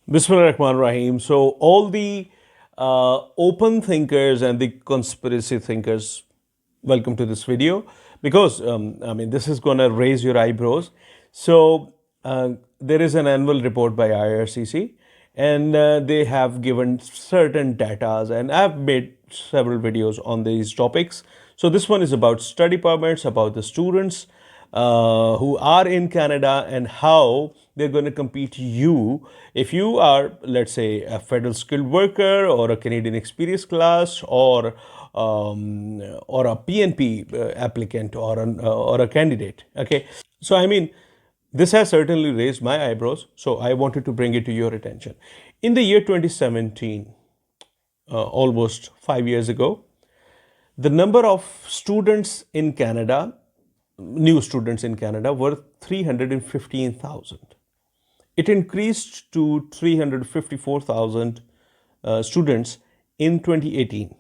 Bismillahirrahmanirrahim. So, all the open thinkers and the conspiracy thinkers, welcome to this video because this is going to raise your eyebrows. So, there is an annual report by IRCC, and they have given certain datas, and I've made several videos on these topics. So, this one is about study permits, about the students who are in Canada and how they're going to compete you if you are, let's say, a federal skilled worker or a Canadian experience class or a PNP applicant or a candidate. Okay, so this has certainly raised my eyebrows. So I wanted to bring it to your attention. In the year 2017, almost 5 years ago, the number of students in Canada, new students in Canada, were 315,000. It increased to 354,000 students in 2018.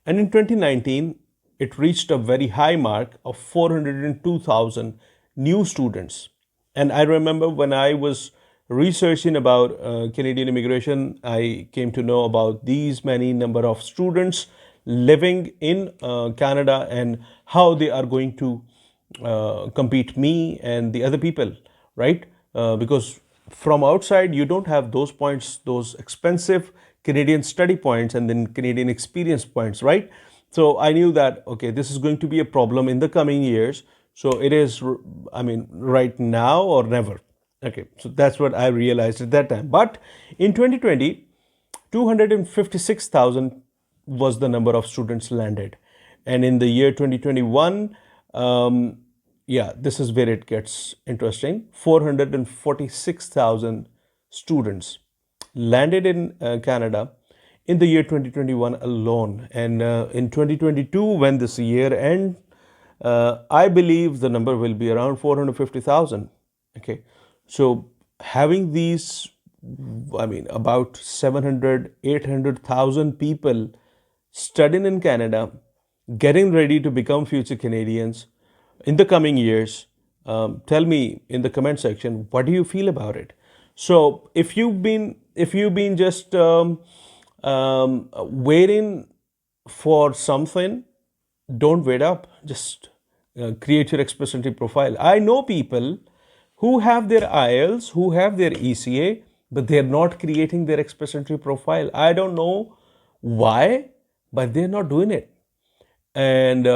And in 2019, it reached a very high mark of 402,000 new students. And I remember when I was researching about Canadian immigration, I came to know about these many number of students living in Canada and how they are going to compete me and the other people, right? Because from outside, you don't have those points, those expensive Canadian study points and then Canadian experience points, right? So I knew that, okay, this is going to be a problem in the coming years. So it is, right now or never. Okay, so that's what I realized at that time. But in 2020, 256,000 was the number of students landed. And in the year 2021, this is where it gets interesting. 446,000 students landed in Canada in the year 2021 alone. And in 2022, when this year ends, I believe the number will be around 450,000. Okay, so having these, about 700, 800,000 people studying in Canada, getting ready to become future Canadians in the coming years. Tell me in the comment section, what do you feel about it? So if you've been just waiting for something, don't wait up. Just create your express entry profile. I know people who have their IELTS, who have their ECA, but they're not creating their express entry profile. I don't know why, but they're not doing it. And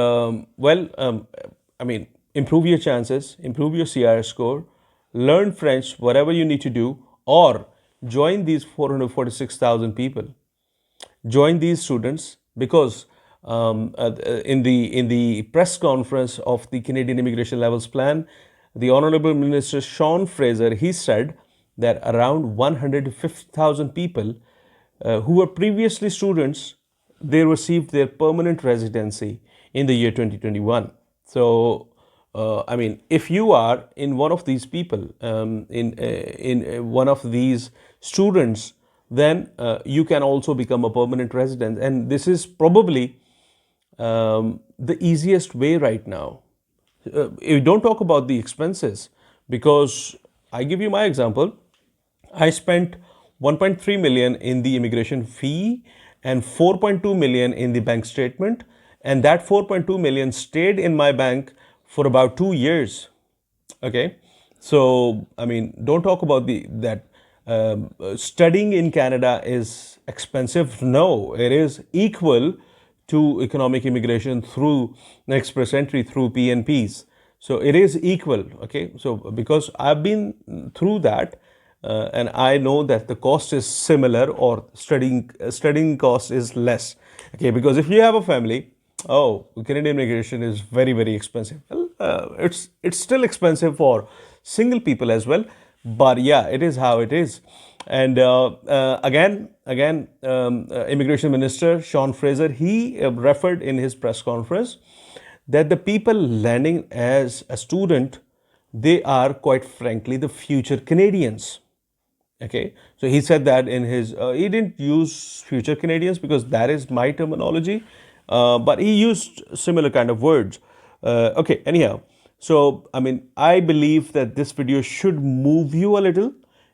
improve your chances, improve your CR score, learn French, whatever you need to do, or join these 446,000 people. Join these students because in the press conference of the Canadian Immigration Levels Plan, the Honorable Minister Sean Fraser, he said that around 150,000 people who were previously students, they received their permanent residency in the year 2021. So, if you are in one of these people, in one of these students, then you can also become a permanent resident. And this is probably the easiest way right now. You don't talk about the expenses because I give you my example. I spent 1.3 million in the immigration fee and 4.2 million in the bank statement, and that 4.2 million stayed in my bank for about 2 years. Okay, so don't talk about that studying in Canada is expensive. No, it is equal to economic immigration through express entry through PNPs. So it is equal. Okay, so because I've been through that, and I know that the cost is similar or studying cost is less. Okay, because if you have a family, Canadian immigration is very, very expensive. Well, it's still expensive for single people as well, but yeah, it is how it is. And Immigration Minister Sean Fraser, he referred in his press conference that the people landing as a student, they are quite frankly the future Canadians. Okay, so he said that in his, he didn't use future Canadians because that is my terminology, but he used similar kind of words. Anyhow, so I believe that this video should move you a little.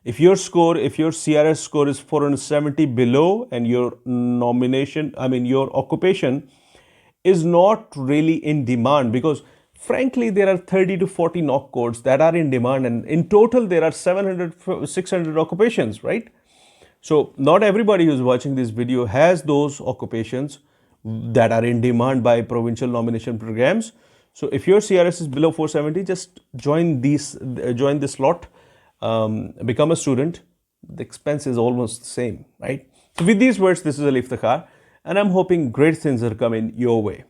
If your CRS score is 470 below and your your occupation is not really in demand, because frankly there are 30 to 40 knock codes that are in demand, and in total there are 700 600 occupations, right? So not everybody who's watching this video has those occupations that are in demand by provincial nomination programs. So if your CRS is below 470, just join this lot, become a student. The expense is almost the same, right? So with these words, this is Ali Iftikhar, and I'm hoping great things are coming your way.